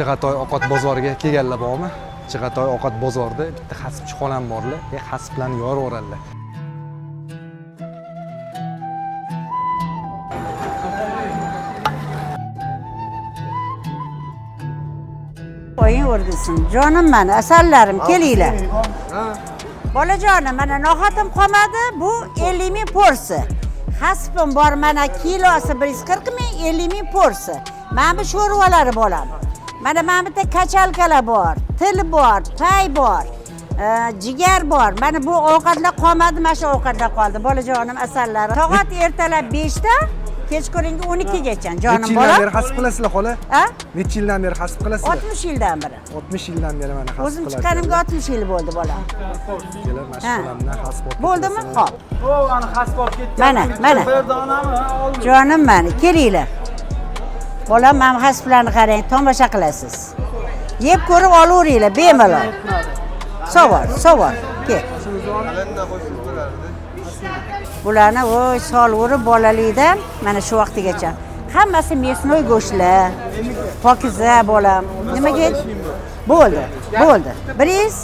Chig'atoy ovqat bozoriga kelganlar bormi? Chig'atoy ovqat bozorida bitta hasibchi xolam borlar. Hasiblarni yorib o'radilar. Oying o'rgilsin. Jonim meni, asallarim, kelinglar. Bolajonim, mana noxatim qolmadi. Bu 50 ming porsi. Hasibim bor, mana kilosi 140 ming, 50 ming porsi. Mana bu sho'rvalari bo'lam. Mana bitta kachalkalar bor, til bor, pay bor, jigar bor. Mana bu ovqatlar qolmadi, mana shu ovqatlar qoldi. Bolajonim, asallari. Soat ertalab 5 ta, kechqurungi 12 gacha. Jonim bolam. Necha yildan beri hasib qilasizlar, xola? Ha? Necha yildan beri hasib qilasizlar? 60 yildan beri. 60 yildan beri mana hasib O'zim qilasiz. chiqqanimga 60 yil bo'ldi bolam. Kelar mana shu xolamdan hasib olib. Bo'ldimi? Xo'p. O, ana hasib olib ketgan. Mana. Bir donami oldim. Jonim meni, kelinglar. Bolam, mana hasiblarni qarang, tomosha qilasiz. Yeb ko'rib olaveringlar, bemalol. Savol, kel. Bularni voy solaverib bolalikdan mana shu vaqtigacha. Hammasi mesnoy go'shtlar. Pokiza bolam. Nimaga? Bo'ldi. 100